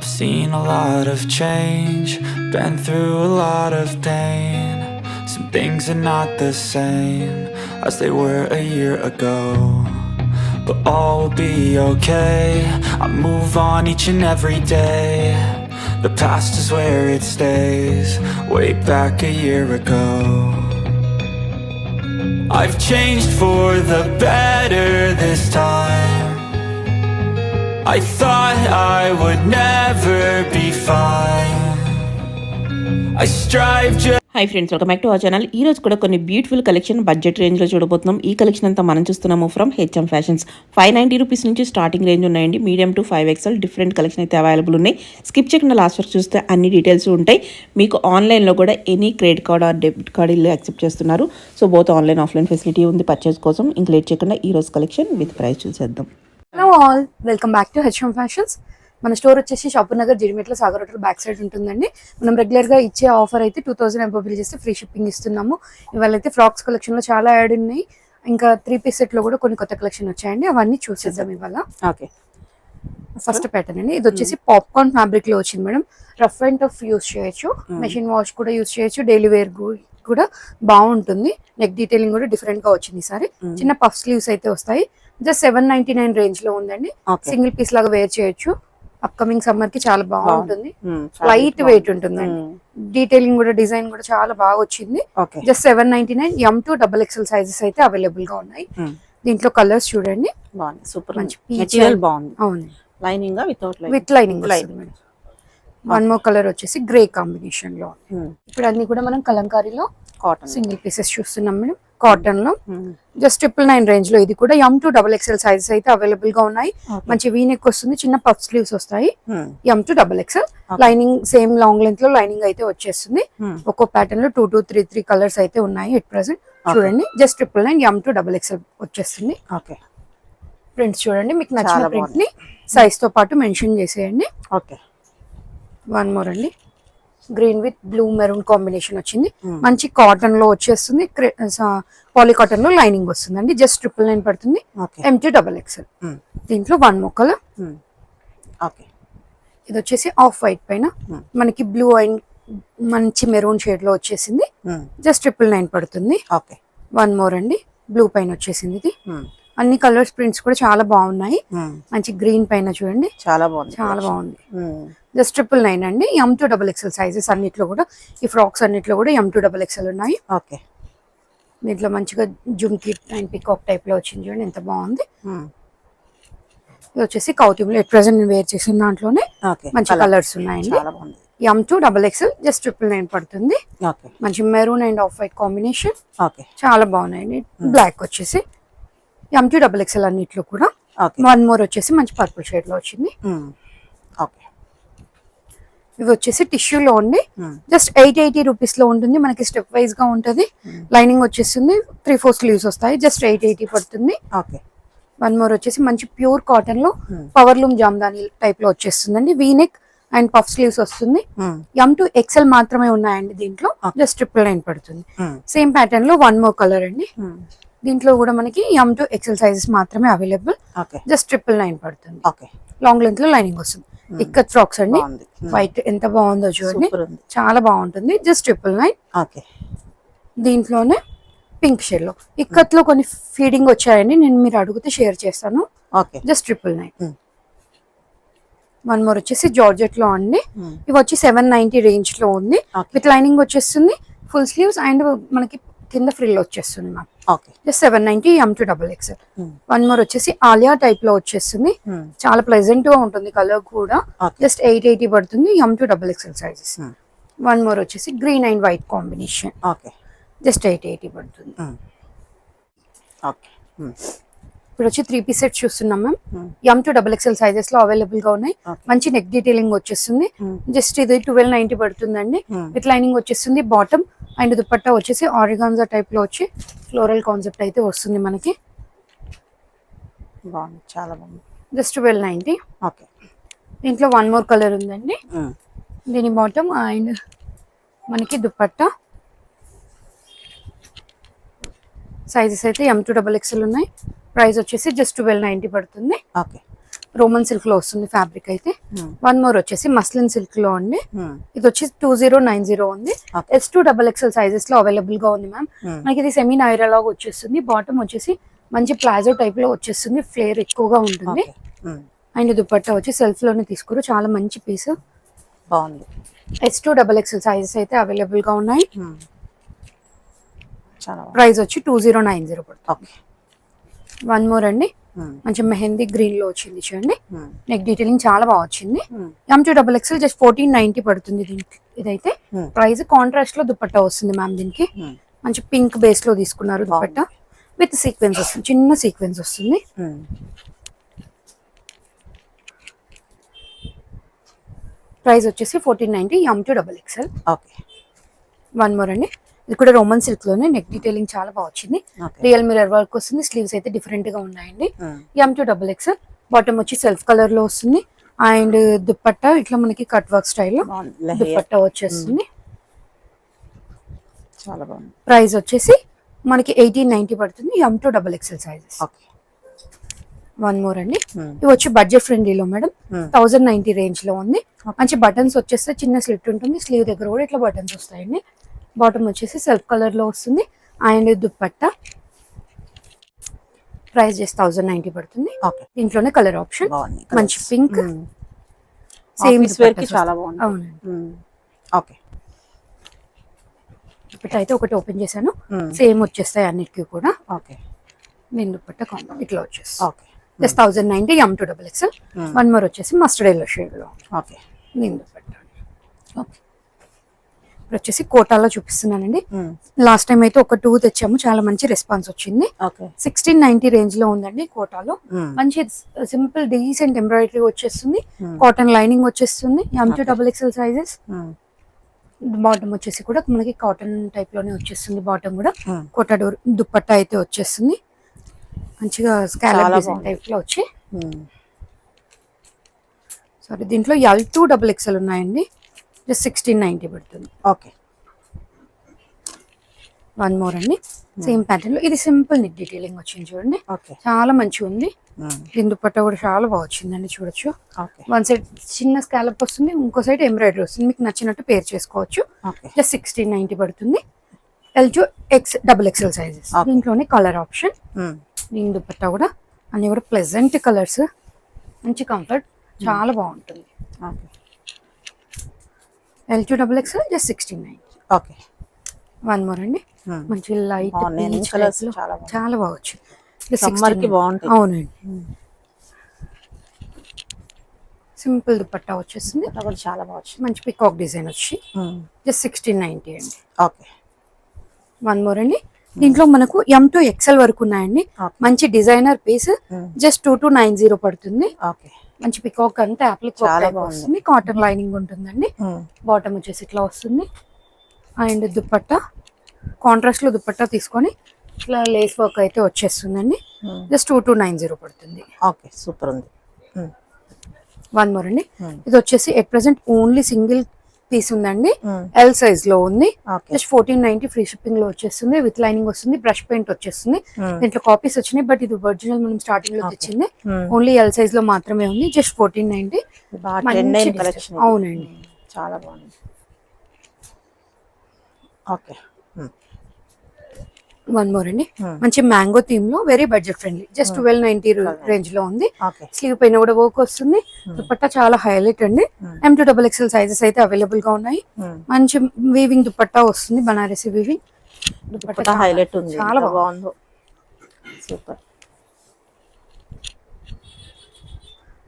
Seen a lot of change, been through a lot of pain. Some things are not the same as they were a year ago, but all will be okay. I move on each and every day. The past is where it stays, way back a year ago. I've changed for the better this time. I thought I would never be fine. I strive just hi friends, welcome back to our channel. ఈ రోజు కూడా కొన్ని beautiful collection budget రేంజ్లో చూడబోతున్నాం. ఈ collection అంతా మనం చూస్తున్నాము ఫ్రమ్ హెచ్ఎం ఫ్యాషన్స్. 590 రూపీస్ నుంచి స్టార్టింగ్ రేంజ్ ఉన్నాయండి. Medium to 5XL different collection అయితే అవైలబుల్ ఉన్నాయి. స్కిప్ చేయకుండా లాస్ట్ వరకు చూస్తే అన్ని డీటెయిల్స్ ఉంటాయి. మీకు ఆన్లైన్లో కూడా any credit card or debit card ఇల్లు యాక్సెప్ట్ చేస్తున్నారు. So both online offline facility ఉంది పర్చేస్ కోసం. ఇంక లేట్ చేయకుండా ఈ రోజు కలెక్షన్ విత్ ప్రైస్ చూసేద్దాం. Hello all, welcome back to HM fashions. మన స్టోర్ వచ్చేసి Shahpur Nagar Jeedimetla Sagar hotel back side ఉంటుందండి. మనం రెగ్యులర్గా ఇచ్చే ఆఫర్ అయితే 2000 అబోవ్ బిల్ చేస్తే ఫ్రీ షిప్పింగ్ ఇస్తున్నాము. ఇవాళ అయితే ఫ్రాక్స్ కలెక్షన్లో చాలా యాడ్ ఉన్నాయి. ఇంకా 3 పీస్ సెట్లో కూడా కొన్ని కొత్త కలెక్షన్ వచ్చాయండి. అవన్నీ చూసేద్దాం ఇవాళ. ఓకే, ఫస్ట్ ప్యాటర్న్ అండి. ఇది వచ్చేసి పాప్కార్న్ ఫ్యాబ్రిక్ లో వచ్చింది madam. Rough and tough use చేయొచ్చు, మెషిన్ వాష్ కూడా యూస్ చేయొచ్చు, డైలీ వేర్ కూడా బాగుంటుంది. నెక్ డీటెయిలింగ్ కూడా డిఫరెంట్ గా వచ్చింది ఈసారి. చిన్న పఫ్ స్లీవ్స్ అయితే వస్తాయి. జస్ట్ 799 రేంజ్ లో ఉందండి. సింగిల్ పీస్ లాగా వేర్ చేయొచ్చు. అప్కమింగ్ సమ్మర్ కి చాలా బాగుంటుంది. లైట్ వెయిట్ ఉంటుందండి. డీటెయిలింగ్ కూడా డిజైన్ కూడా చాలా బాగా వచ్చింది. జస్ట్ 799. M2 XXL సైజెస్ అయితే అవైలబుల్ గా ఉన్నాయి. దీంట్లో కలర్స్ చూడండి, సూపర్ మంచి బాగుంది. అవును, lining with lining. One more colour వచ్చేసి గ్రే కాంబినేషన్ లో. ఇప్పుడు అన్ని కూడా మనం కలంకారీలో కాటన్ సింగిల్ పీసెస్ చూస్తున్నాం మేడం. కాటన్ లో జస్ట్ 999 రేంజ్ లో. ఇది కూడా M2 XXL సైజెస్ అయితే అవైలబుల్ గా ఉన్నాయి. మంచి వీనెక్ వస్తుంది, చిన్న పఫ్ స్లీవ్స్ వస్తాయి. M2 XXL lining same long length లో లైనింగ్ అయితే వచ్చేస్తుంది. ఒక్కో ప్యాటర్న్ లో 2 to 3 కలర్స్ అయితే ఉన్నాయి ఎట్ ప్రెసెంట్. చూడండి, జస్ట్ 999 M2 XXL వచ్చేస్తుంది. ఓకే, ప్రింట్స్ చూడండి, మీకు నచ్చిన ప్రింట్ ని సైజ్ తో పాటు మెన్షన్ చేసేయండి. ఓకే, వన్ మోర్ అండి. Green with blue maroon combination వచ్చింది. మంచి కాటన్ లో వచ్చేస్తుంది. పాలీ కాటన్ లో లైనింగ్ వస్తుందండి. జస్ట్ 999 పడుతుంది. M2 XXL. దీంట్లో వన్ మోర్ కలర్. ఇది వచ్చేసి ఆఫ్ వైట్ పైన మనకి బ్లూ అండ్ మంచి మెరూన్ షేడ్ లో వచ్చేసింది. జస్ట్ 999 పడుతుంది. వన్ మోర్ అండి, బ్లూ పైన వచ్చేసింది. ఇది అన్ని కలర్స్ ప్రింట్స్ కూడా చాలా బాగున్నాయి. మంచి గ్రీన్ పైన చూడండి, చాలా బాగుంది. జస్ట్ 999 అండి. M2 XXL సైజెస్ అన్నిట్లో కూడా, ఈ ఫ్రాక్స్ అన్నిట్లో కూడా M2 XXL ఉన్నాయి. ఓకే, దీంట్లో మంచిగా జుమ్కి అండ్ పికాక్ టైప్ లో వచ్చింది చూడండి, ఎంత బాగుంది. ఇది వచ్చేసి కౌతింలో ఎట్ ప్రెసెంట్ నేను వేర్ చేసిన దాంట్లోనే మంచి కలర్స్ ఉన్నాయండి. M2 XXL జస్ట్ 999 పడుతుంది. మంచి maroon and off white combination చాలా బాగున్నాయండి. బ్లాక్ వచ్చేసి M2 XXL అన్నిట్లో కూడా. వన్ మోర్ వచ్చేసి మంచి పర్పుల్ షేడ్ లో వచ్చింది. ఇవి వచ్చేసి టిష్యూలో ఉండి జస్ట్ 880 రూపీస్ లో ఉంటుంది. మనకి స్టెప్ వైజ్ గా ఉంటది. లైనింగ్ వచ్చేస్తుంది, 3/4 స్లీవ్స్ వస్తాయి. జస్ట్ 880 పడుతుంది. వన్ మోర్ వచ్చేసి మంచి ప్యూర్ కాటన్ లో పవర్ లూమ్ జామ్దాని టైప్ లో వచ్చేస్తుందండి. వీనెక్ అండ్ పఫ్ స్లీవ్స్ వస్తుంది. M2 XL మాత్రమే ఉన్నాయండి దీంట్లో. జస్ట్ 999 పడుతుంది. సేమ్ ప్యాటర్న్ లో వన్ మోర్ కలర్ అండి. దీంట్లో కూడా మనకి M2 XL సైజెస్ మాత్రమే అవైలబుల్. జస్ట్ 999 పడుతుంది. లాంగ్ లెంత్ లో లైనింగ్ వస్తుంది. ఇక్కత్ ఫ్రాక్స్ అండి. వైట్ ఎంత బాగుందో చూడండి, చాలా బాగుంటుంది. జస్ట్ 999. దీంట్లోనే పింక్ షేడ్ లో ఇక్కత్ లో కొన్ని ఫీడింగ్ వచ్చాయండి. నేను మీరు అడిగితే షేర్ చేస్తాను. జస్ట్ 999. వన్ మోర్ వచ్చేసి జార్జెట్ లో అండి. ఇవి వచ్చి 790 రేంజ్ లో ఉంది. విత్ లైనింగ్ వచ్చేస్తుంది, ఫుల్ స్లీవ్స్ అండ్ మనకి కింద ఫ్రిల్ వచ్చేస్తుంది ma'am. Just 790 M2 XXL. One more వచ్చేసి ఆలియా టైప్ లో వచ్చేస్తుంది. చాలా ప్లెజెంట్ గా ఉంటుంది కలర్ కూడా. జస్ట్ 880 పడుతుంది. M2 XXL sizes. One more వచ్చేసి green and white combination. Just 880 పడుతుంది. ఇప్పుడు వచ్చి 3 పీస్ సెట్ చూస్తున్నాం మ్యామ్. M2 XXL సైజెస్ లో అవైలబుల్ గా ఉన్నాయి. మంచి నెక్ డీటెయిలింగ్ వచ్చేస్తుంది. జస్ట్ ఇది 1290 పడుతుందండి. విత్ లైనింగ్ వచ్చేస్తుంది. బాటమ్ అండ్ దుపట్టా వచ్చేసి ఆరిగాన్జా టైప్ లో వచ్చి ఫ్లోరల్ కాన్సెప్ట్ అయితే వస్తుంది మనకి. చాలా బాగుంది. జస్ట్ 1290. దీంట్లో వన్ మోర్ కలర్ ఉందండి. దీని బాటమ్ అండ్ మనకి దుపట్టా సైజెస్ అయితే M2 XXL ఉన్నాయి. ప్రైస్ వచ్చేసి జస్ట్ 1290 పడుతుంది. రోమన్ సిల్క్ లో వస్తుంది ఫ్యాబ్రిక్ అయితే. వన్ మోర్ వచ్చేసి మస్లిన్ సిల్క్ లో అండి. ఇది వచ్చి 2090 ఉంది. S2XXL సైజెస్ లో అవైలబుల్ గా ఉంది మ్యామ్. మనకి ఇది సెమీ నైరా లాగా వచ్చేస్తుంది. బాటమ్ వచ్చేసి మంచి ప్లాజో టైప్ లో వచ్చేస్తుంది, ఫ్లేర్ ఎక్కువగా ఉంటుంది. అండ్ దుపట్టా వచ్చి సెల్ఫ్ లోనే తీసుకోరు, చాలా మంచి పీస్ బాగుంది. S2XXL సైజెస్ అయితే అవైలబుల్ గా ఉన్నాయి. ప్రైస్ వచ్చి 2090 పడుతుంది. వన్ మోర్ అండి, మంచి మెహందీ గ్రీన్ లో వచ్చింది చూడండి. నెక్ డీటెయిలింగ్ చాలా బాగా వచ్చింది. M2XXL జస్ట్ 1490 పడుతుంది దీనికి. ఇదైతే ప్రైస్ కాంట్రాస్ట్ లో దుపట్టా వస్తుంది మ్యామ్. దీనికి మంచి పింక్ బేస్ లో తీసుకున్నారు దుపట్టా విత్ సీక్వెన్స్ వస్తుంది, చిన్న సీక్వెన్స్ వస్తుంది. ప్రైస్ వచ్చేసి 1490 M2XXL. వన్ మోర్ అండి, ఇది కూడా రోమన్ సిల్క్ లోనే నెక్ డీటెయిలింగ్ చాలా బాగా వచ్చింది. రియల్ మిరర్ వర్క్ వస్తుంది, స్లీవ్స్ అయితే డిఫరెంట్ గా ఉన్నాయండి. M2XXL బాటమ్ వచ్చి సెల్ఫ్ కలర్ లో వస్తుంది. అండ్ దుపట్టా ఇట్లా మనకి కట్ వర్క్ స్టైల్లో దుపట్టా వచ్చేస్తుంది. చాలా బాగుంది. ప్రైస్ వచ్చేసి మనకి 1890 పడుతుంది. M2XXL sizes. వన్ మోర్ అండి, ఇవి వచ్చి బడ్జెట్ ఫ్రెండ్లీలో మేడం 1090 రేంజ్ లో ఉంది. మంచి బటన్స్ వచ్చేస్తే చిన్న స్లిట్ ఉంటుంది, స్లీవ్ దగ్గర కూడా ఇట్లా బటన్స్ వస్తాయండి. బాటమ్ వచ్చేసి సెల్ఫ్ కలర్ లో వస్తుంది. అండ్ దుపట్టా ప్రైస్ చేసి 1090 పడుతుంది. దీంట్లోనే కలర్ ఆప్షన్ మంచి పింక్ సేమ్ చాలా బాగుంది. అవునండి. దుపట్టా అయితే ఒకటి ఓపెన్ చేశాను, సేమ్ వచ్చేస్తాయి అన్నిటికీ కూడా. నేను దుపట్టా ఇట్లా వచ్చేస్తాను. Just 1090 M2XXL. వన్ మోర్ వచ్చేసి మస్టర్డ్ ఎల్లో షేడ్ లో నేను దుపట్టా. ఇప్పుడు వచ్చేసి కోటాలో చూపిస్తున్నానండి. లాస్ట్ టైం అయితే ఒక 2 తెచ్చాము, చాలా మంచి రెస్పాన్స్ వచ్చింది. 1690 రేంజ్ లో ఉందండి కోటాలో. మంచి సింపుల్ డీసెంట్ ఎంబ్రాయిడరీ వచ్చేస్తుంది, కాటన్ లైనింగ్ వచ్చేస్తుంది. M2XXL sizes. బాటమ్ వచ్చేసి కూడా మనకి కాటన్ టైప్ లోనే వచ్చేస్తుంది. బాటమ్ కూడా కోటా డోర్ దుపట్టా అయితే వచ్చేస్తుంది, మంచిగా స్కాలప్ డిజైన్ టైప్ లో వచ్చి. సారీ, దీంట్లో L2XXL ఉన్నాయండి. జస్ట్ 1690 పడుతుంది. వన్ మోర్ అండి, సేమ్ ప్యాటర్న్ లో ఇది సింపుల్ నెక్ డీటెయిలింగ్ వచ్చింది చూడండి, చాలా మంచిగా ఉంది. దీని దుపట్టా కూడా చాలా బాగా వచ్చిందండి, చూడొచ్చు. వన్ సైడ్ చిన్న స్కాలప్ వస్తుంది, ఇంకో సైడ్ ఎంబ్రాయిడరీ వస్తుంది. మీకు నచ్చినట్టు పేర్ చేసుకోవచ్చు. జస్ట్ 1690 పడుతుంది. L2XXL sizes. దీంట్లోనే కలర్ ఆప్షన్. దీని దుపట్టా కూడా అన్ని కూడా ప్లెజెంట్ కలర్స్, మంచి కంఫర్ట్, చాలా బాగుంటుంది. L2XXL just 1690. వన్ మోర్ అండి, మంచి లైట్ కలర్స్ చాలా బాగా వచ్చింది. అవునండి, సింపుల్ దుపట్టా వచ్చేసింది, చాలా బాగా వచ్చింది. మంచి పికాక్ డిజైన్ వచ్చి జస్ట్ 1690 అండి. వన్ మోర్ అండి, దీంట్లో మనకు M2XL వరకు ఉన్నాయండి. మంచి డిజైనర్ పీస్ జస్ట్ 2290 పడుతుంది. మంచి పికాక్ అంతా యాప్లిక్ వస్తుంది, కాటన్ లైనింగ్ ఉంటుందండి. బాటమ్ వచ్చేసి ఇట్లా వస్తుంది. అండ్ దుపట్టా కాంట్రాస్ట్ లో దుపట్టా తీసుకొని ఇట్లా లేస్ వర్క్ అయితే వచ్చేస్తుందండి. జస్ట్ 2290 పడుతుంది. సూపర్ ఉంది. వన్ మోర్ అండి, ఇది వచ్చేసి at present only single piece ఉందండి. ఎల్ సైజ్ లో ఉంది. జస్ట్ 1490 ఫ్రీ షిప్పింగ్ లో వచ్చేస్తుంది. విత్ లైనింగ్ వస్తుంది, బ్రష్ పెయింట్ వచ్చేస్తుంది. దీంట్లో కాపీస్ వచ్చినాయి, బట్ ఇది ఒరిజినల్ మనం స్టార్టింగ్ లో తెచ్చింది. ఓన్లీ ఎల్ సైజ్ లో మాత్రమే ఉంది. జస్ట్ 1490. అవునండి, చాలా బాగుంది. వన్ మోర్ అండి, మంచి మ్యాంగో థీమ్ లో very budget friendly. Just 1290 range లో ఉంది. స్లీవ్ పైన కూడా వర్క్ వస్తుంది. దుపట్టా చాలా హైలైట్ అండి. M2XXL సైజెస్ అయితే అవైలబుల్ గా ఉన్నాయి. మంచి వీవింగ్ దుపట్టా వస్తుంది, బనారసి వీవింగ్ దుపట్టా హైలైట్ ఉంది, చాలా బాగుంది. సూపర్.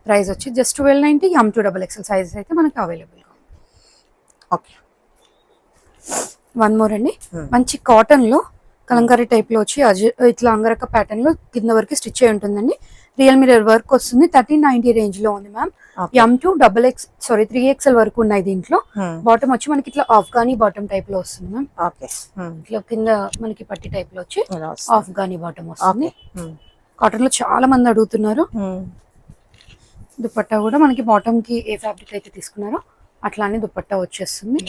ప్రైస్ వచ్చి జస్ట్ 1290. M2XXL సైజెస్ అయితే మనకి అవైలబుల్ గా ఉంది. వన్ మోర్ అండి, మంచి కాటన్ లో కలంకారీ టైప్ లో వచ్చి ఇట్లా అంగరక ప్యాటర్న్ లో కింద వరకు స్టిచ్ అయి ఉంటుందండి. రియల్ మిరర్ వర్క్ వస్తుంది. 1390 రేంజ్ లో ఉంది మ్యామ్. M2XXL వరకు ఉన్నాయి దీంట్లో. బాటమ్ వచ్చి మనకి ఇట్లా ఆఫ్ఘనీ బాటమ్ టైప్ లో వస్తుంది మ్యామ్. ఇట్లా కింద మనకి పట్టి టైప్ లో వచ్చి ఆఫ్ఘనీ బాటమ్ వస్తుంది. కాటన్ లో చాలా మంది అడుగుతున్నారు. దుపట్టా కూడా మనకి బాటమ్ కి ఏ ఫ్యాబ్రిక్ అయితే తీసుకున్నారో అట్లానే దుపట్టా వచ్చేస్తుంది.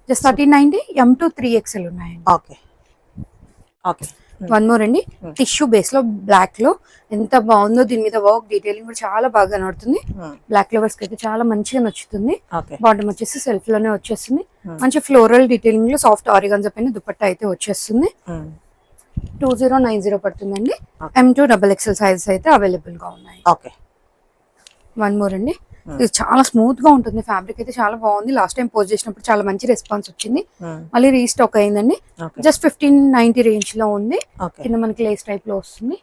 జస్ట్ 1390. M2 3XL ఉన్నాయండి. వన్ మోర్ అండి, టిష్యూ బేస్ లో బ్లాక్ లో ఎంత బాగుందో, దీని మీద వర్క్ డీటెయిలింగ్ కూడా చాలా బాగా కనబడుతుంది. బ్లాక్ లవర్స్ కి అయితే చాలా మంచిగా నచ్చుతుంది. బాటమ్ వచ్చేసి సెల్ఫ్ లోనే వచ్చేస్తుంది. మంచి ఫ్లోరల్ డీటెయిలింగ్ లో సాఫ్ట్ ఆరిగాన్జా పైన దుపట్టా అయితే వచ్చేస్తుంది. 2090 పడుతుందండి. M2XXL సైజెస్ అయితే అవైలబుల్ గా ఉన్నాయి. వన్ మోర్ అండి, ఇది చాలా స్మూత్ గా ఉంటుంది. ఫ్యాబ్రిక్ అయితే చాలా బాగుంది. లాస్ట్ టైం పోస్ట్ చేసినప్పుడు చాలా మంచి రెస్పాన్స్ వచ్చింది. మళ్ళీ రీస్టాక్ అయిందండి. జస్ట్ 1590 రేంజ్ లో ఉంది. కింద మనకి లేస్ టైప్ లో వస్తుంది.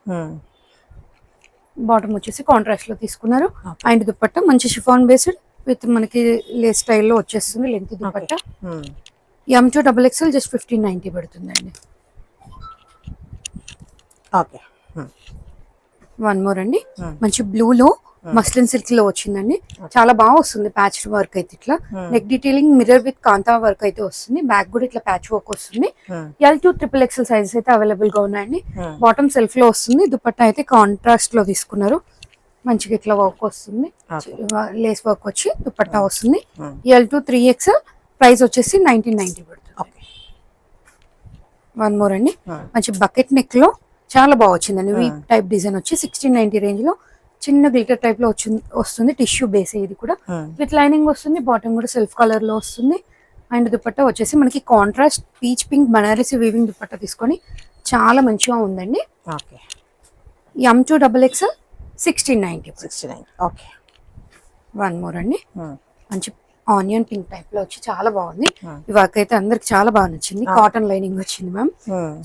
బాటమ్ వచ్చేసి కాంట్రాస్ట్ లో తీసుకున్నారు. అండ్ దుపట్టా మంచి షిఫాన్ బేస్డ్ విత్ మనకి లేస్ స్టైల్లో వచ్చేస్తుంది. లెంత్ దుపట్టా. M2XXL జస్ట్ 1590 పడుతుందండి. వన్ మోర్ అండి, మంచి బ్లూ లో మస్లిన్ సిల్క్ లో వచ్చిందండి. చాలా బాగా వస్తుంది. ప్యాచ్ వర్క్ అయితే ఇట్లా neck detailing mirror with kantha work అయితే వస్తుంది. బ్యాక్ కూడా ఇట్లా ప్యాచ్ వర్క్ వస్తుంది. L2XXL సైజెస్ అయితే అవైలబుల్ గా ఉన్నాయండి. బాటమ్ సెల్ఫ్ లో వస్తుంది. దుపట్టా అయితే కాంట్రాస్ట్ లో తీసుకున్నారు. మంచిగా ఇట్లా వర్క్ వస్తుంది. లేస్ వర్క్ వచ్చి దుపట్టా వస్తుంది. L2 ప్రైస్ వచ్చేసి 1990 పడుతుంది. వన్ మోర్ అండి, మంచి బకెట్ నెక్ లో చాలా బాగా వచ్చిందండి. వీ టైప్ డిజైన్ వచ్చి 1690 రేంజ్ లో చిన్న గ్లిటర్ టైప్ లో వస్తుంది. టిష్యూ బేస్ ఇది కూడా విత్ లైనింగ్ వస్తుంది. బాటమ్ కూడా సెల్ఫ్ కలర్ లో వస్తుంది. అండ్ దుపట్టా వచ్చేసి మనకి contrast peach pink Banarasi weaving dupatta తీసుకొని చాలా మంచిగా ఉందండి. M2XXL 1690. వన్ మోర్ అండి, మంచి ఆనియన్ పింక్ టైప్ లో వచ్చి చాలా బాగుంది. ఈ వర్క్ అయితే అందరికి చాలా బాగా నచ్చింది. కాటన్ లైనింగ్ వచ్చింది మ్యామ్.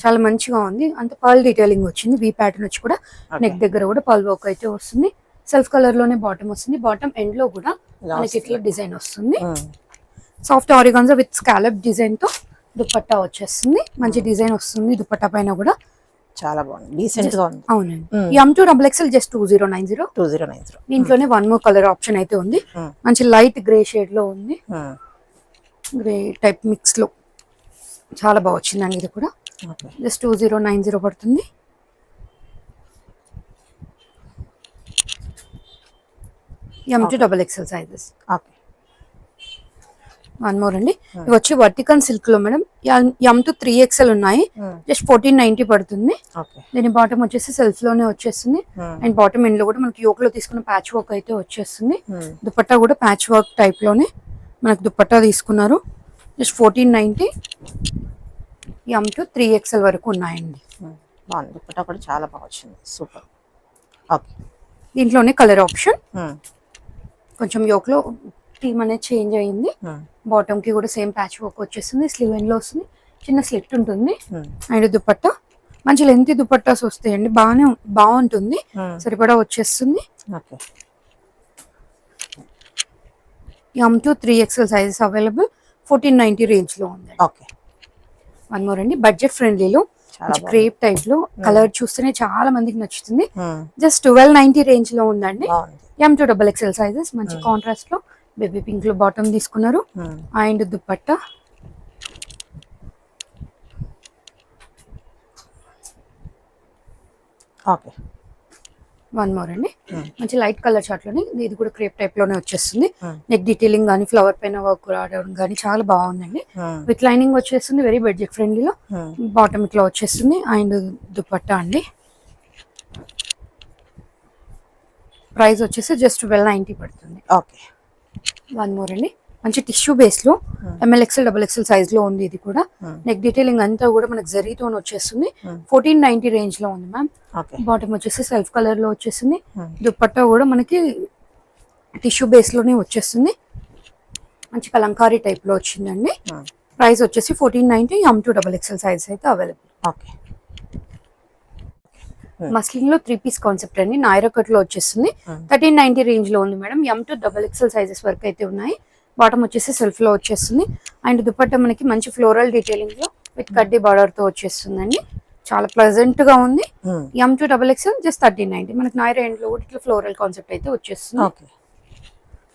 చాలా మంచిగా ఉంది. అంత పర్ల్ డీటెయిలింగ్ వచ్చింది. వీ ప్యాటర్న్ వచ్చి కూడా నెక్ దగ్గర కూడా పర్ల్ వర్క్ అయితే వస్తుంది. సెల్ఫ్ కలర్ లోనే బాటమ్ వస్తుంది. బాటమ్ ఎండ్ లో కూడా మనకి ఇట్లా డిజైన్ వస్తుంది. సాఫ్ట్ ఆరిగాన్జా విత్ స్కాలప్ డిజైన్ తో దుపట్టా వచ్చేస్తుంది. మంచి డిజైన్ వస్తుంది దుపట్టా పైన కూడా. చాలా బాగుంది, డీసెంట్ గా ఉంది. అవునండి. M2XXL just 2090. దీంట్లోనే వన్ మోర్ కలర్ ఆప్షన్ అయితే ఉంది. మంచి లైట్ గ్రే షేడ్ లో ఉంది. గ్రే టైప్ మిక్స్ లో చాలా బాగా వచ్చిందండి. ఇది కూడా జస్ట్ 2090 పడుతుంది. M2XXL sizes. వన్ మోర్ అండి, ఇవి వచ్చి వర్టికల్ సిల్క్ లో మేడం. M2 ఉన్నాయి. జస్ట్ 1490 పడుతుంది. దీని బాటమ్ వచ్చేసి సెల్ఫ్ లోనే వచ్చేస్తుంది. అండ్ బాటమ్ ఎండ్ లో కూడా మనకి యోక్ లో తీసుకున్న ప్యాచ్ వర్క్ అయితే వచ్చేస్తుంది. దుపట్టా కూడా ప్యాచ్ వర్క్ టైప్ లోనే మనకు దుపట్టా తీసుకున్నారు. జస్ట్ 1490. M2 వరకు ఉన్నాయండి. బాగుంది, దుపట్టా కూడా చాలా బాగా వచ్చింది. సూపర్. దీంట్లోనే కలర్ ఆప్షన్ కొంచెం యోక్ లో థీమ్ అనేది చేంజ్ అయ్యింది. బాటమ్ కి కూడా సేమ్ ప్యాచ్ వర్క్ వచ్చేస్తుంది. స్లీవ్ ఎండ్ లో వస్తుంది. చిన్న స్లిట్ ఉంటుంది. అండ్ దుపట్టా మంచి లెంత్ దుపట్టాస్ వస్తాయండి. బాగుంటుంది. సరిపడా వచ్చేస్తుంది. M2 సైజెస్ అవైలబుల్ 1490 రేంజ్ లో ఉంది. వన్ మోర్ అండి, బడ్జెట్ ఫ్రెండ్లీలో క్రేప్ టైప్ లో కలర్ చూస్తేనే చాలా మందికి నచ్చుతుంది. జస్ట్ 1290 రేంజ్ లో ఉందండి. M2XXL సైజెస్ మంచి కాంట్రాస్ట్ లో బేబీ పింక్ లో బాటమ్ తీసుకున్నారు. అండ్ దుపట్టా వన్ మోర్ అండి, మంచి లైట్ కలర్ చార్ట్ లోనే ఇది కూడా క్రేప్ టైప్ లోనే వచ్చేస్తుంది. నెక్ డీటెయిలింగ్ కానీ ఫ్లవర్ పైన వర్క్ రావడం కానీ చాలా బాగుందండి. విత్ లైనింగ్ వచ్చేస్తుంది. వెరీ బడ్జెట్ ఫ్రెండ్లీలో బాటమ్ ఇట్లా వచ్చేస్తుంది. అండ్ దుపట్టా అండి ప్రైస్ వచ్చేసి జస్ట్ 1290 పడుతుంది. వన్ మోర్ అండి, మంచి టిష్యూ బేస్ లో MLXL సైజ్ లో ఉంది. ఇది కూడా నెక్ డీటెయిలింగ్ అంతా కూడా మనకి జరీతో వచ్చేస్తుంది. 1490 రేంజ్ లో ఉంది మ్యామ్. బాటమ్ వచ్చేసి సెల్ఫ్ కలర్ లో వచ్చేస్తుంది. దుపట్టా కూడా మనకి టిష్యూ బేస్ లోనే వచ్చేస్తుంది. మంచి కలంకారీ టైప్ లో వచ్చిందండి. ప్రైస్ వచ్చేసి 1490. M2XXL సైజ్ అయితే అవైలబుల్. మస్లిన్ లో 3 పీస్ కాన్సెప్ట్ అండి. నాయరా కట్ లో వచ్చేస్తుంది. 1390 రేంజ్ లో ఉంది మేడం. M2XXL సైజెస్ వరకు అయితే ఉన్నాయి. బాటమ్ వచ్చేసి సెల్ఫ్ లో వచ్చేస్తుంది. అండ్ దుపట్టా మనకి మంచి ఫ్లోరల్ డీటెయిలింగ్ లో విత్ కడ్డీ బార్డర్ తో వచ్చేస్తుందండి. చాలా ప్లెజెంట్ గా ఉంది. M2XXL just 1390. మనకి నాయరా ఎండ్ లో కూడా ఇట్లా ఫ్లోరల్ కాన్సెప్ట్ అయితే వచ్చేస్తుంది.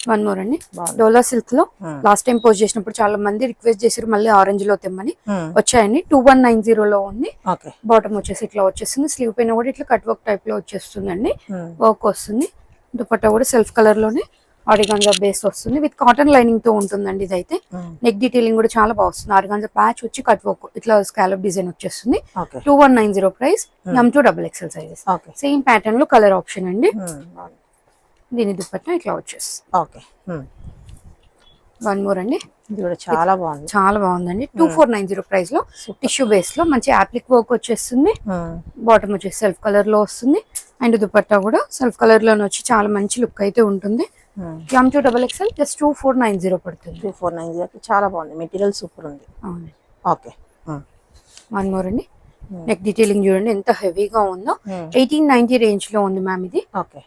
వన్ మోర్ అండి, డోలా సిల్క్ లో లాస్ట్ టైం పోస్ట్ చేసినప్పుడు చాలా మంది రిక్వెస్ట్ చేశారు మళ్ళీ ఆరెంజ్ లో తెమ్మని. వచ్చాయండి. 2190 లో ఉంది. బాటమ్ వచ్చేసి ఇట్లా వచ్చేస్తుంది. స్లీవ్ పైన కూడా ఇట్లా కట్ వర్క్ టైప్ లో వచ్చేస్తుందండి. వర్క్ వస్తుంది. దుపట్టా కూడా సెల్ఫ్ కలర్ లోనే ఆర్గాన్జా బేస్ వస్తుంది విత్ కాటన్ లైనింగ్ తో ఉంటుందండి. ఇదైతే నెక్ డీటెయిలింగ్ కూడా చాలా బాగా వస్తుంది. ఆర్గాన్జా ప్యాచ్ వచ్చి కట్ వర్క్ ఇట్లా స్కాలప్ డిజైన్ వచ్చేస్తుంది. 2190 price. M2XXL sizes. Same pattern లో కలర్ ఆప్షన్ అండి. దీని దుపట్టా ఇట్లా వచ్చేస్తుంది. వన్ మోర్ అండి. ఇది కూడా చాలా బాగుంది, చాలా బాగుందండి. 2490 ప్రైస్ లో టిష్యూ బేస్ లో మంచి అప్లిక్ వర్క్ వచ్చేస్తుంది. బాటమ్ వచ్చేసి సెల్ఫ్ కలర్ లో వస్తుంది అండ్ దుపట్టా కూడా సెల్ఫ్ కలర్ లోనే వచ్చి చాలా మంచి లుక్ అయితే ఉంటుంది. M2XXL జస్ట్ 2490 పడుతుంది. 2490 చాలా బాగుంది, మెటీరియల్ సూపర్ ఉంది. అవునండి. ఓకే, వన్ మోర్ అండి. నెక్ డీటెయిలింగ్ చూడండి ఎంత హెవీగా ఉందో. 1890 రేంజ్ లో ఉంది మ్యామ్ ఇది. ఓకే.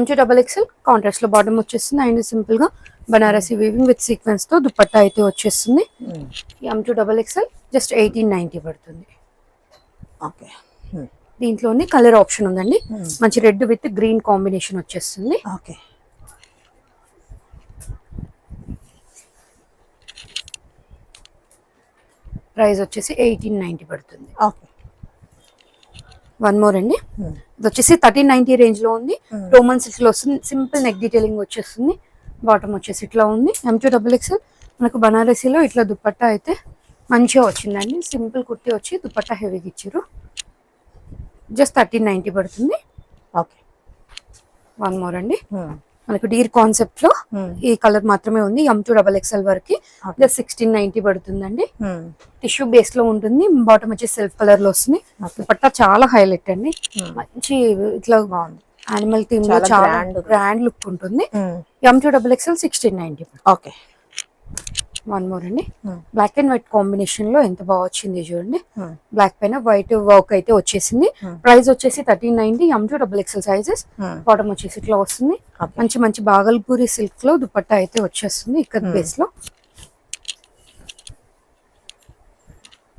M2XXL కాంట్రాస్ట్ లో బాటమ్ వచ్చేస్తుంది అండ్ సింపుల్ గా బనారసి వీవింగ్ విత్ సీక్వెన్స్ తో దుపట్టా అయితే వచ్చేస్తుంది. M2XXL జస్ట్ 1890 పడుతుంది. ఓకే. దీంట్లోనే కలర్ ఆప్షన్ ఉందండి. మంచి రెడ్ విత్ గ్రీన్ కాంబినేషన్ వచ్చేస్తుంది. ఓకే. ప్రైస్ వచ్చేసి 1890 పడుతుంది. ఓకే. వన్ మోర్ అండి. ఇది వచ్చేసి 1390 రేంజ్ లో ఉంది. రోమన్ సిల్క్ లో వస్తుంది. సింపుల్ నెక్ డీటెయిలింగ్ వచ్చేస్తుంది. బాటమ్ వచ్చేసి ఇట్లా ఉంది. M2XXL మనకు బనారసీలో ఇట్లా దుపట్టా అయితే మంచిగా వచ్చిందండి. సింపుల్ కుర్తీ వచ్చి దుపట్టా హెవీగా ఇచ్చారు. జస్ట్ 1390 పడుతుంది. ఓకే. వన్ మోర్ అండి. మనకు డీర్ కాన్సెప్ట్ లో ఈ కలర్ మాత్రమే ఉంది. M2XXL వరకు జస్ట్ 1690 పడుతుందండి. టిష్యూ బేస్ లో ఉంటుంది. బాటమ్ వచ్చి సెల్ఫ్ కలర్ లో వస్తుంది. దుపట్టా చాలా హైలైట్ అండి. మంచి ఇట్లా యానిమల్ థీమ్ లో చాలా గ్రాండ్ లుక్ ఉంటుంది. M2XXL 1690. ఓకే. వన్ మోర్ అండి. బ్లాక్ అండ్ వైట్ కాంబినేషన్ లో ఎంత బాగా వచ్చింది చూడండి. బ్లాక్ పైన వైట్ వర్క్ అయితే వచ్చేసింది. ప్రైస్ వచ్చేసి 1390. M2XXL sizes. బాటమ్ వచ్చేసి ఇట్లా వస్తుంది. మంచి మంచి బాగల్పూరి సిల్క్ లో దుపట్టా అయితే వచ్చేస్తుంది ఇక్కడ బేస్ లో.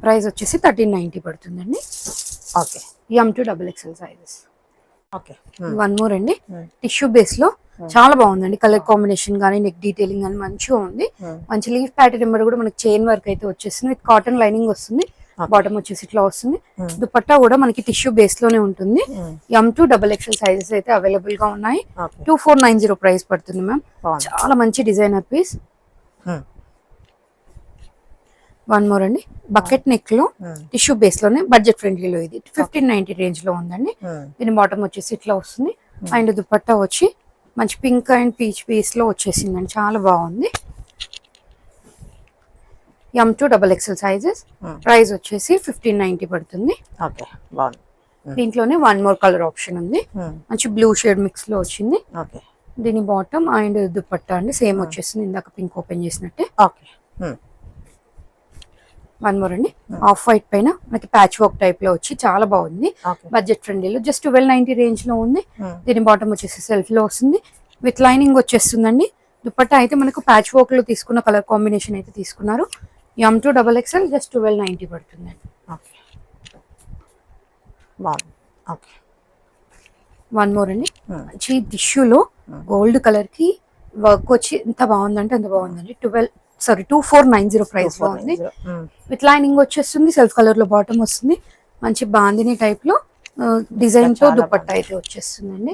ప్రైస్ వచ్చేసి 1390 పడుతుందండి. Okay. M2XXL sizes. Okay. One more అండి. టిష్యూ బేస్ లో చాలా బాగుందండి. కలర్ కాంబినేషన్ గానీ నెక్ డీటెయిలింగ్ గానీ మంచిగా ఉంది. మంచి లీఫ్ ప్యాటర్న్ ఎంబడి కూడా మనకి చైన్ వర్క్ అయితే వచ్చేస్తుంది. విత్ కాటన్ లైనింగ్ వస్తుంది. బాటమ్ వచ్చేసి ఇట్లా వస్తుంది. దుపట్టా కూడా మనకి టిష్యూ బేస్ లోనే ఉంటుంది. M2XXL సైజెస్ అయితే అవైలబుల్ గా ఉన్నాయి. 2490 ప్రైస్ పడుతుంది మ్యామ్. చాలా మంచి డిజైనర్ పీస్. వన్ మోర్ అండి. బకెట్ నెక్ లో టిష్యూ బేస్ లోనే బడ్జెట్ ఫ్రెండ్లీలో ఇది 1590 రేంజ్ లో ఉందండి. దీని బాటమ్ వచ్చేసి ఇట్లా వస్తుంది అండ్ దుపట్టా వచ్చి మంచి పింక్ అండ్ పీచ్ పీస్ లో వచ్చేసిందండి. చాలా బాగుంది. M2XXL sizes. ప్రైస్ వచ్చేసి 1590 పడుతుంది. ఓకే. బాగుంది. దీంట్లోనే వన్ మోర్ కలర్ ఆప్షన్ ఉంది. మంచి బ్లూ షేడ్ మిక్స్ లో వచ్చింది. ఓకే. దీని బాటమ్ అండ్ దుపట్టా అండి సేమ్ వచ్చేసింది. ఇందాక పింక్ ఓపెన్ చేసినట్టే. ఓకే. వన్ మోర్ అండి. ఆఫ్ వైట్ పైన మనకి ప్యాచ్ వర్క్ టైప్ లో వచ్చి చాలా బాగుంది. బడ్జెట్ ఫ్రెండ్లీలో జస్ట్ 1290 రేంజ్ లో ఉంది. దీని బాటమ్ వచ్చేసి సెల్ఫ్ లో వస్తుంది విత్ లైనింగ్ వచ్చేస్తుందండి. దుపట్టా అయితే మనకు ప్యాచ్ వర్క్ లో తీసుకున్న కలర్ కాంబినేషన్ అయితే తీసుకున్నారు. M2XXL జస్ట్ 1290 పడుతుందండి. ఓకే. బాగుంది. ఓకే. వన్ మోర్ అండి. మంచి టిష్యూలో గోల్డ్ కలర్ కి వర్క్ వచ్చి ఎంత బాగుందంటే అంత బాగుందండి. 2490 ప్రైస్ లో ఉంది. విత్ లైనింగ్ వచ్చేస్తుంది. సెల్ఫ్ కలర్ లో బాటమ్ వస్తుంది. మంచి బాందిని టైప్ లో డిజైన్ తో దుపట్టా అయితే వచ్చేస్తుందండి.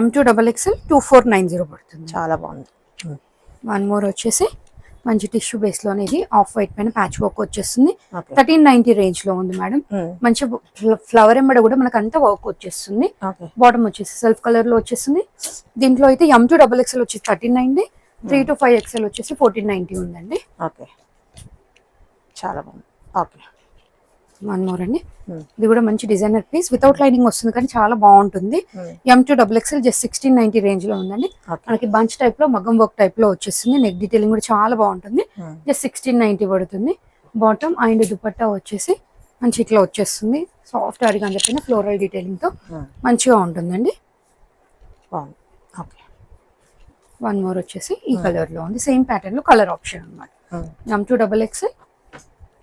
M2XXL 2490 పడుతుంది. చాలా బాగుంది. వన్ మోర్ వచ్చేసి మంచి టిష్యూ బేస్ లోనే ఇది ఆఫ్ వైట్ పైన ప్యాచ్ వర్క్ వచ్చేస్తుంది. 1390 రేంజ్ లో ఉంది మేడం. మంచి ఫ్లవర్ ఎంబడ కూడా మనకు అంతా వర్క్ వచ్చేస్తుంది. బాటమ్ వచ్చేసి సెల్ఫ్ కలర్ లో వచ్చేస్తుంది. దీంట్లో అయితే M2XXL వచ్చేసి 1390. 3 to 5 XL వచ్చేసి 1490 ఉందండి. ఓకే. చాలా బాగుంది. ఓకే. వన్ మోర్ అండి. ఇది కూడా మంచి డిజైనర్ పీస్ వితౌట్ లైనింగ్ వస్తుంది కానీ చాలా బాగుంటుంది. M2XXL జస్ట్ 1690 రేంజ్ లో ఉందండి. మనకి బంచ్ టైప్ లో మగ్గం వర్క్ టైప్ లో వచ్చేస్తుంది. నెక్ డీటెయిలింగ్ కూడా చాలా బాగుంటుంది. జస్ట్ 1690 పడుతుంది. బాటమ్ అండ్ దుపట్టా వచ్చేసి మంచి ఇట్లా వచ్చేస్తుంది. సాఫ్ట్ ఆర్గాన్జా పైన ఫ్లోరల్ డీటెయిలింగ్ తో మంచిగా ఉంటుందండి. ఓకే. వన్ మోర్ వచ్చేసి ఈ కలర్ లో ఉంది. సేమ్ ప్యాటర్న్ లో కలర్ ఆప్షన్ అన్నమాట. M2XXL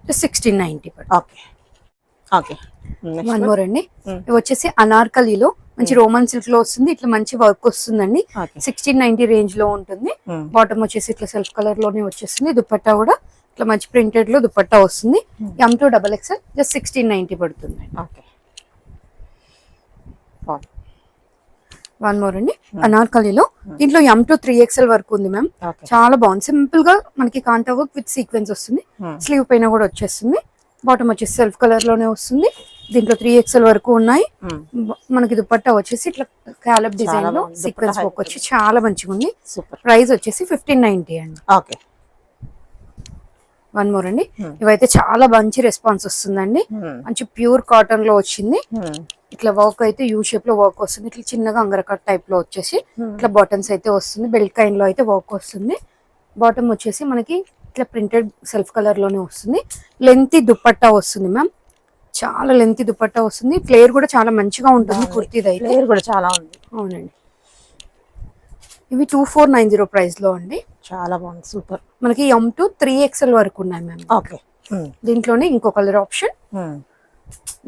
1690 పడుతుంది. ఓకే. ఓకే. వన్ మోర్ అండి. ఇవి వచ్చేసి అనార్కలిలో మంచి రోమన్ సిల్క్ లో వస్తుంది. ఇట్లా మంచి వర్క్ వస్తుందండి. 1690 రేంజ్ లో ఉంటుంది. బాటమ్ వచ్చేసి ఇట్లా సెల్ఫ్ కలర్ లోనే వచ్చేస్తుంది. దుపట్టా కూడా ఇట్లా మంచి ప్రింటెడ్ లో దుపట్టా వస్తుంది. M2XXL జస్ట్ 1690 పడుతుంది. వన్ మోర్ అండి అనార్కలిలో దీంట్లో M2 3XL వరకు ఉంది మ్యామ్. ఓకే చాలా బాగుంది, సింపుల్ గా మనకి కాంటా వర్క్ విత్ సీక్వెన్స్ వస్తుంది. స్లీవ్ పైన కూడా వచ్చేస్తుంది. బాటమ్ వచ్చేసి సెల్ఫ్ కలర్ లోనే వస్తుంది. దీంట్లో 3XL వరకు ఉన్నాయి. మనకి దుపట్టా వచ్చేసి ఇట్లా క్యాలప్ డిజైన్ లో బాగుంది. సీక్వెన్స్ దుపట్టా వర్క్ వచ్చి చాలా మంచిగా ఉంది. సూపర్. ప్రైస్ వచ్చేసి 1590 అండి. ఓకే వన్ మోర్ అండి, ఇవైతే చాలా మంచి రెస్పాన్స్ వస్తుందండి. మంచి ప్యూర్ కాటన్ లో వచ్చింది. ఇట్లా వర్క్ అయితే యూ షేప్ లో వర్క్ వస్తుంది. ఇట్లా చిన్నగా అంగరకట్ టైప్ లో వచ్చేసి ఇట్లా బాటమ్స్ అయితే వస్తుంది. బెల్ట్ కైన్ లో అయితే వర్క్ వస్తుంది. బాటమ్ వచ్చేసి మనకి ఇట్లా ప్రింటెడ్ సెల్ఫ్ కలర్ లోనే వస్తుంది. లెంతీ దుపట్టా వస్తుంది మ్యామ్, చాలా లెంతీ దుపట్టా వస్తుంది. ఫ్లేర్ కూడా చాలా మంచిగా ఉంటుంది కుర్తీది అయితే. ఫ్లేర్ కూడా చాలా ఉంది. అవునండి, ఇవి 2490 ప్రైస్ లో అండి. చాలా బాగుంది. సూపర్. మనకి M2 3XL వరకు ఉన్నాయి మ్యామ్. ఓకే దీంట్లోనే ఇంకో కలర్ ఆప్షన్.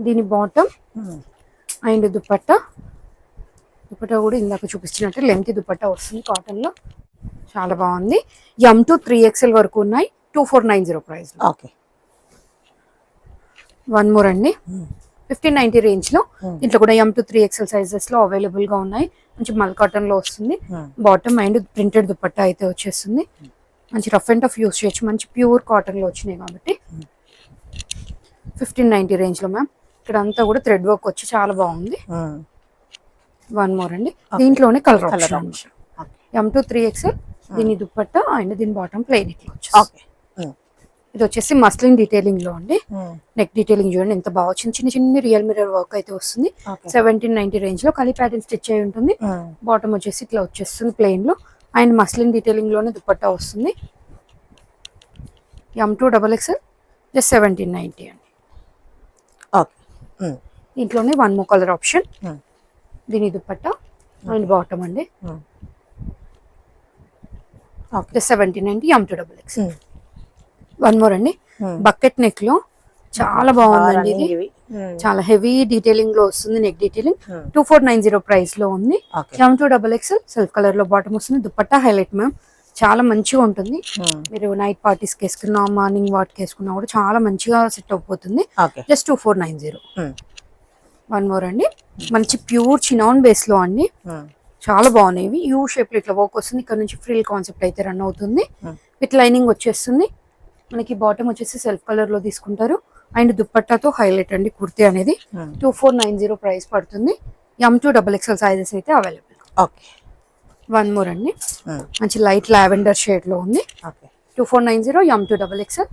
దీని బాటమ్ అండ్ దుపట్టా కూడా ఇందాక చూపిస్తున్నట్టు లెంత్ దుపట్టా వస్తుంది కాటన్ లో. చాలా బాగుంది. M2 3XL వరకు ఉన్నాయి. 2490 ప్రైస్. ఓకే వన్ మోర్ అండి 1590 రేంజ్ లో. దీంట్లో కూడా M2 3XL సైజెస్ లో అవైలబుల్ గా ఉన్నాయి. మంచి మల్ కాటన్ లో వస్తుంది. బాటమ్ అండ్ ప్రింటెడ్ దుపట్టా అయితే వచ్చేస్తుంది. మంచి రఫ్ అండ్ టఫ్ యూస్ చేయొచ్చు. మంచి ప్యూర్ కాటన్ లో వచ్చినాయి కాబట్టి 1590 రేంజ్ లో మ్యామ్. ఇక్కడ అంతా కూడా థ్రెడ్ వర్క్ వచ్చి చాలా బాగుంది. వన్ మోర్ అండి, దీంట్లోనే కలర్ ఆప్షన్. M2 3XL దీని దుపట్టా అండ్ దీని బాటమ్ ప్లెయిన్ ఇట్లా వచ్చేసి. ఇది వచ్చేసి మస్లిన్ డీటెయిలింగ్ లో అండి. నెక్ డీటెయిలింగ్ చూడండి ఎంత బాగా వచ్చింది. చిన్న చిన్న రియల్ మిర్రర్ వర్క్ అయితే వస్తుంది. 1790 రేంజ్ లో కలీ ప్యాటర్న్ స్టిచ్ అయి ఉంటుంది. బాటమ్ వచ్చేసి ఇట్లా వచ్చేస్తుంది ప్లెయిన్ లో అండ్ మస్లిన్ డీటెయిలింగ్ లోనే దుపట్టా వస్తుంది. M2 XXL జస్ట్ 1790 అండి. దీంట్లోనే వన్ మోర్ కలర్ ఆప్షన్. దీని దుపట్టా అండ్ బాటమ్ అండి. Just 1790 M2 XXL. One more అండి బకెట్ నెక్ లో చాలా బాగుందండి. ఇది చాలా హెవీ డీటెయిలింగ్ లో వస్తుంది. నెక్ డీటెయిలింగ్ 2490 ప్రైస్ లో ఉంది. M2 XXL సెల్ఫ్ కలర్ లో బాటమ్ వస్తుంది. దుపట్టా హైలైట్ మ్యామ్, చాలా మంచిగా ఉంటుంది. మీరు నైట్ పార్టీస్ కి వేసుకున్నా మార్నింగ్ వాట్ కి వేసుకున్నా కూడా చాలా మంచిగా సెట్ అయిపోతుంది. జస్ట్ 2490. వన్ మోర్ అండి మంచి ప్యూర్ చినాన్ బేస్ లో అండి. చాలా బాగున్నాయి. ఇవి యూ షేప్ లో ఇట్లా వర్క్ వస్తుంది. ఇక్కడ నుంచి ఫ్రిల్ కాన్సెప్ట్ అయితే రన్ అవుతుంది. విత్ లైనింగ్ వచ్చేస్తుంది. మనకి బాటమ్ వచ్చేసి సెల్ఫ్ కలర్ లో తీసుకుంటారు అండ్ దుపట్టాతో హైలైట్ అండి కుర్తీ అనేది. 2490 ప్రైస్ పడుతుంది. M2 XXL సైజెస్ అయితే అవైలబుల్. వన్ మోర్ అండి మంచి లైట్ లావెండర్ షేడ్ లో ఉంది. 2490 M2 XXL.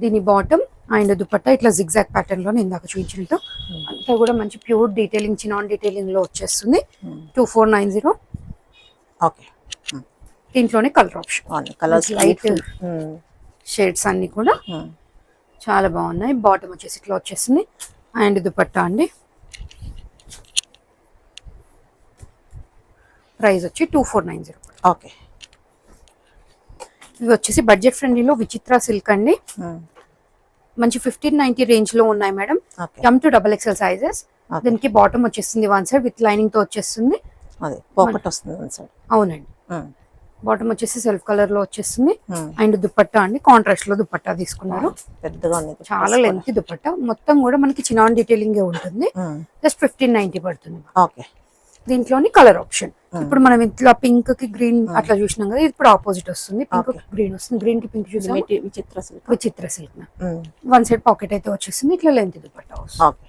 దీని బాటమ్ అండ్ దుపట్టా ఇట్లా జిగ్జాగ్ ప్యాటర్న్ లో ఇందాక చూపించినట్టు అంతా కూడా మంచి ప్యూర్ డీటెయిలింగ్ చినాన్ డీటెయిలింగ్ లో వచ్చేస్తుంది. 2490. దీంట్లోనే కలర్ ఆప్షన్ లైట్ షేడ్స్ అన్ని కూడా చాలా బాగున్నాయి. బాటమ్ వచ్చేసి ఇట్లా వచ్చేస్తుంది అండ్ దుపట్టా అండి. ప్రైస్ వచ్చి 2490. ఓకే ఇవి వచ్చేసి బడ్జెట్ ఫ్రెండ్లీలో విచిత్ర సిల్క్ అండి. మంచి 1590 రేంజ్ లో ఉన్నాయి మేడం. M2 XXL sizes. దీనికి బాటమ్ వచ్చేస్తుంది వన్ సైడ్ విత్ లైనింగ్ తో వచ్చేస్తుంది. అవునండి, బాటమ్ వచ్చేసి సెల్ఫ్ కలర్ లో వచ్చేస్తుంది అండ్ దుపట్టా అండి కాంట్రాస్ట్ లో దుపట్టా తీసుకున్నారు. పెద్దగా చాలా లెంత్ దుపట్టా మొత్తం కూడా మనకి చినాన్ డీటెయిలింగ్ ఉంటుంది. జస్ట్ 1590 పడుతుంది. దీంట్లోని కలర్ ఆప్షన్. ఇప్పుడు మనం ఇట్లా పింక్ కి గ్రీన్ అట్లా చూసినాం కదా, ఇప్పుడు ఆపోజిట్ వస్తుంది. పింక్ గ్రీన్ వస్తుంది. గ్రీన్ కి పింక్ చూసాం విచిత్ర సిల్క్. వన్ సైడ్ పాకెట్ అయితే వచ్చేస్తుంది. ఇట్లా లెంత్ దుపట్టా వస్తుంది.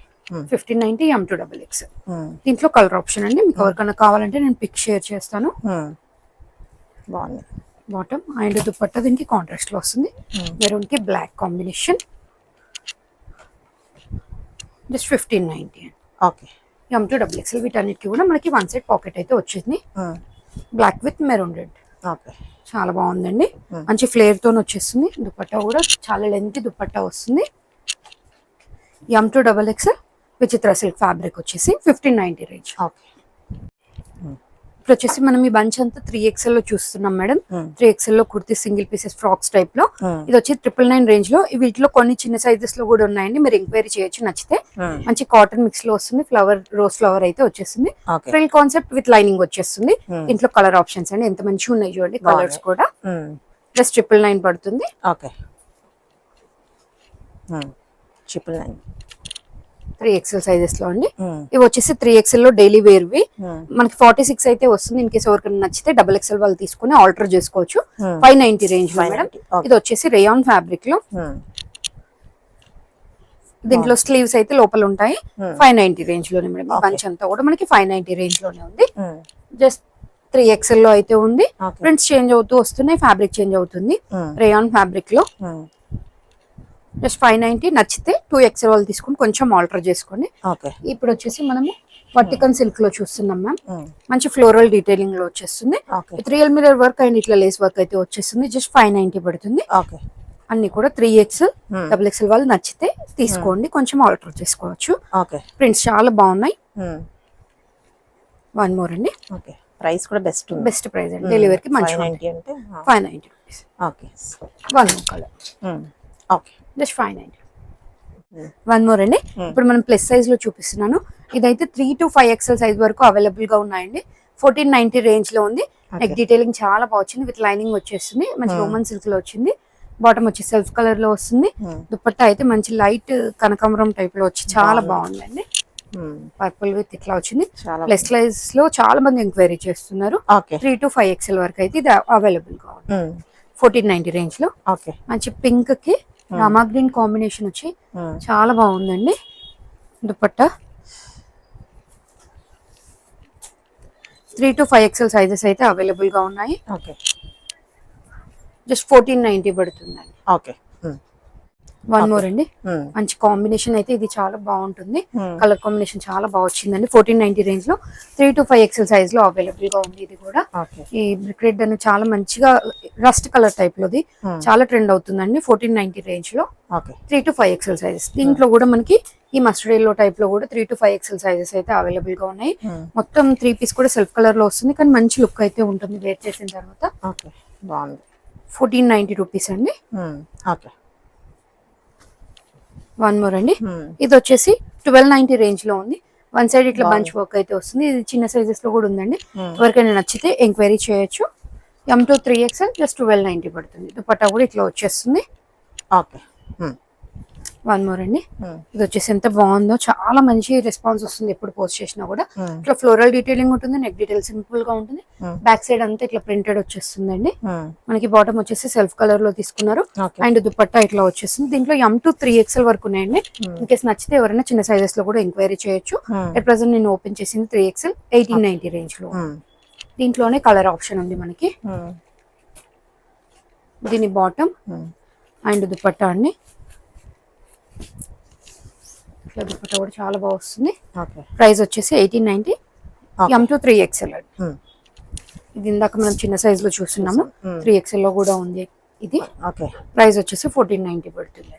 1590 M2 XXL. దీంట్లో కలర్ ఆప్షన్ అండి. మీకు ఎవరికైనా కావాలంటే నేను పిక్ షేర్ చేస్తాను. బాటమ్ అండ్ దుపట్టా దీనికి కాంట్రాస్ట్ లో వస్తుంది. మెరూన్ కి black combination. Just 1590. M2 XXL. వీటన్నిటికి కూడా మనకి వన్ సైడ్ పాకెట్ అయితే వచ్చింది. Black with maroon red. చాలా బాగుందండి. మంచి ఫ్లేర్ తో వచ్చేస్తుంది. దుపట్టా కూడా చాలా లెంత్ దుపట్టా వస్తుంది. M2 XXL విచిత్ర సిల్క్ ఫ్యాబ్రిక్ వచ్చేసి 1590 రేంజ్. ఇప్పుడు వచ్చేసి మనం ఈ బంచ్ అంతా 3XL లో చూస్తున్నాం మేడం. 3XL లో kurti single pieces frocks type లో. ఇది వచ్చి 999 రేంజ్ లో. వీటిలో కొన్ని చిన్న సైజెస్ లో కూడా ఉన్నాయండి. మీరు ఎంక్వైరీ చేయొచ్చు నచ్చితే. మంచి కాటన్ మిక్స్ లో వస్తుంది. ఫ్లవర్ రోజ్ ఫ్లవర్ అయితే వచ్చేస్తుంది. ఫ్రిల్ కాన్సెప్ట్ విత్ లైనింగ్ వచ్చేస్తుంది. ఇంట్లో కలర్ ఆప్షన్స్ అండి ఎంత మంచిగా ఉన్నాయి చూడండి. కలర్స్ కూడా జస్ట్ 999 పడుతుంది. 3XL సైజెస్ లో అండి. ఇవి వచ్చేసి 3XL లో డైలీ వేర్ వి. మనకి 46 అయితే వస్తుంది. ఇన్ కేసు ఎవరికైనా నచ్చితే XXL వాళ్ళు తీసుకుని ఆల్టర్ చేసుకోవచ్చు. 590 రేంజ్ లో మేడం. ఇది వచ్చేసి రేయాన్ ఫ్యాబ్రిక్ లో. దీంట్లో స్లీవ్స్ అయితే లోపల ఉంటాయి. 590 రేంజ్ లోనే మేడం. బంచ్ అంతా కూడా మనకి 590 రేంజ్ లోనే ఉంది. జస్ట్ 3XL లో అయితే ఉంది. ప్రింట్స్ చేంజ్ అవుతూ వస్తున్నాయి, ఫ్యాబ్రిక్ చేంజ్ అవుతుంది. రేయాన్ ఫ్యాబ్రిక్ లో జస్ట్ 590. నచ్చితే 2XL వాళ్ళు తీసుకుని కొంచెం ఆల్టర్ చేసుకోండి. ఇప్పుడు వచ్చేసి మనము వర్టికల్ సిల్క్ లో చూస్తున్నాం మ్యామ్. మంచి ఫ్లోరల్ డీటెయిలింగ్ లో వచ్చేస్తుంది. రియల్ మిరర్ వర్క్ అండ్ ఇట్లా లేస్ వర్క్ అయితే వచ్చేస్తుంది. జస్ట్ 590 పడుతుంది. అన్ని కూడా 3XL XXL వాళ్ళు నచ్చితే తీసుకోండి, కొంచెం ఆల్టర్ చేసుకోవచ్చు. ప్రింట్స్ చాలా బాగున్నాయి. వన్ మోర్ అండి. ప్రైస్ కూడా బెస్ట్ ప్రైస్ అండి. డెలివరీకి మంచి 590 rupees. One more colour. Just 590. One more అండి. ఇప్పుడు మనం ప్లస్ సైజ్ లో చూపిస్తున్నాను. ఇదైతే 3 to 5XL సైజ్ వరకు అవైలబుల్ గా ఉన్నాయండి. 1490 రేంజ్ లో ఉంది. నెక్ డీటెయిలింగ్ చాలా బాగా వచ్చింది. విత్ లైనింగ్ వచ్చేస్తుంది. మంచి రోమన్ సిల్క్ లో వచ్చింది. బాటమ్ వచ్చి సెల్ఫ్ కలర్ లో వస్తుంది. దుపట్టా అయితే మంచి లైట్ కనకాంబరం టైప్ లో వచ్చి చాలా బాగుందండి. పర్పుల్ విత్ ఇట్లా వచ్చింది. ప్లస్ సైజ్ లో చాలా మంది ఎంక్వైరీ చేస్తున్నారు. 3 to 5XL వరకు అయితే ఇది అవైలబుల్ గా ఉంది. 1490 రేంజ్ లో మంచి పింక్ కి రామా గ్రీన్ కాంబినేషన్ వచ్చి చాలా బాగుందండి. దుపట్టా 3 to 5XL సైజెస్ అయితే అవైలబుల్ గా ఉన్నాయి. జస్ట్ 1490 పడుతుందండి. వన్ మోర్ అండి. మంచి కాంబినేషన్ అయితే ఇది చాలా బాగుంటుంది. కలర్ కాంబినేషన్ చాలా బాగా వచ్చిందండి. 1490 రేంజ్ లో 3 to 5XL సైజ్ లో అవైలబుల్ గా ఉంది. ఇది కూడా ఈ బ్రిక్ రెడ్ అని చాలా మంచిగా రస్ట్ కలర్ టైప్ లోది చాలా ట్రెండ్ అవుతుందండి. 1490 రేంజ్ లో 3 to 5XL సైజెస్. దీంట్లో కూడా మనకి ఈ మస్టర్డ్ ఎల్లో టైప్ లో కూడా 3 to 5XL సైజెస్ అయితే అవైలబుల్ గా ఉన్నాయి. మొత్తం 3 పీస్ కూడా సెల్ఫ్ కలర్ లో వస్తుంది, కానీ మంచి లుక్ అయితే ఉంటుంది వేర్ చేసిన తర్వాత. 1490 రూపీస్ అండి. వన్ మోర్ అండి. ఇది వచ్చేసి 1290 రేంజ్ లో ఉంది. వన్ సైడ్ ఇట్లా బంచ్ వర్క్ అయితే వస్తుంది. ఇది చిన్న సైజెస్ లో కూడా ఉందండి. ఎవరికైనా నచ్చితే ఎంక్వైరీ చేయొచ్చు. M to 3XL జస్ట్ 1290 పడుతుంది. దుపట్టా కూడా ఇట్లా వచ్చేస్తుంది. వన్ మోర్ అండి. ఇది వచ్చేసి ఎంత బాగుందో, చాలా మంచి రెస్పాన్స్ వస్తుంది ఎప్పుడు పోస్ట్ చేసినా కూడా. ఇట్లా ఫ్లోరల్ డీటెయిలింగ్ ఉంటుంది. నెక్ డీటెయిల్ సింపుల్ గా ఉంటుంది. బ్యాక్ సైడ్ అంతా ఇట్లా ప్రింటెడ్ వచ్చేస్తుందండి. మనకి బాటమ్ వచ్చేసి సెల్ఫ్ కలర్ లో తీసుకున్నారు. అండ్ దుపట్టా ఇట్లా వచ్చేస్తుంది. దీంట్లో M to 3XL వరకు ఉన్నాయండి. ఇన్ కేసు నచ్చితే ఎవరైనా చిన్న సైజెస్ లో కూడా ఎంక్వైరీ చేయొచ్చు. ఎట్ ప్రెసెంట్ నేను ఓపెన్ చేసింది 3XL 1890 రేంజ్ లో. దీంట్లోనే కలర్ ఆప్షన్ ఉంది మనకి. దీని బాటమ్ అండ్ దుపట్టా అండి. ఇట్లా దుపట్టా కూడా చాలా బాగా వస్తుంది. ప్రైస్ వచ్చేసి 1890. M to 3XL అండి. ఇది ఇందాక మనం చిన్న సైజ్ లో చూస్తున్నాము. 3XL లో కూడా ఉంది ఇది. ప్రైస్ వచ్చేసి 1490 పడుతుంది.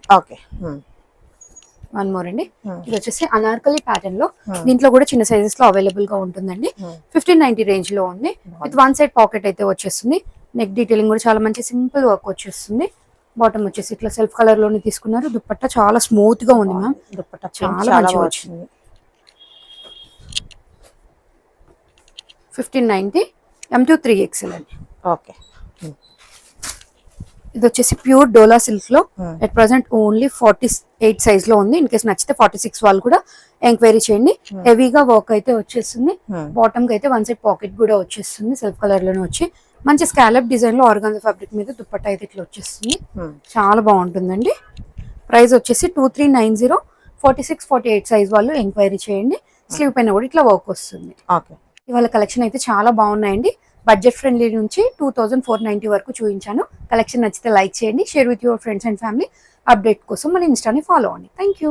వన్ మోర్ అండి. ఇది వచ్చేసి అనార్కలి ప్యాటర్న్ లో. దీంట్లో కూడా చిన్న సైజెస్ లో అవైలబుల్ గా ఉంటుందండి. 1590 రేంజ్ లో ఉంది. విత్ వన్ సైడ్ పాకెట్ అయితే వచ్చేస్తుంది. నెక్ డీటెయిలింగ్ కూడా చాలా మంచి సింపుల్ వర్క్ వచ్చేస్తుంది. బాటమ్ వచ్చేసి ఇట్లా సెల్ఫ్ కలర్ లోనే తీసుకున్నారు. దుపట్టా చాలా స్మూత్ గా ఉంది మ్యామ్. దుపట్టా చాలా మంచిగా వచ్చింది. 1590 M to 3XL అండి. ఇది వచ్చేసి ప్యూర్ డోలా సిల్క్ లో అట్ ప్రెసెంట్ ఓన్లీ 48 సైజ్ లో ఉంది. ఇన్ కేసు నచ్చితే 46 వాళ్ళు కూడా ఎంక్వైరీ చేయండి. హెవీగా వర్క్ అయితే వచ్చేస్తుంది. బాటమ్ కి అయితే వన్ సైడ్ పాకెట్ కూడా వచ్చేస్తుంది. సెల్ఫ్ కలర్ లోనే వచ్చి మంచి స్కాలప్ డిజైన్ లో ఆర్గాన్జా ఫ్యాబ్రిక్ మీద దుపట్టా అయితే ఇట్లా వచ్చేస్తుంది. చాలా బాగుంటుందండి. ప్రైస్ వచ్చేసి 2390. 46-48 సైజ్ వాళ్ళు ఎంక్వైరీ చేయండి. స్లీవ్ పైన కూడా ఇట్లా వర్క్ వస్తుంది. ఇవాళ కలెక్షన్ అయితే చాలా బాగున్నాయండి. బడ్జెట్ ఫ్రెండ్లీ నుంచి 2490 వరకు చూపించాను. కలెక్షన్ నచ్చితే లైక్ చేయండి. Share with your friends and family. Update కోసం మన ఇన్స్టాని ఫాలో అవ్వండి. Thank you.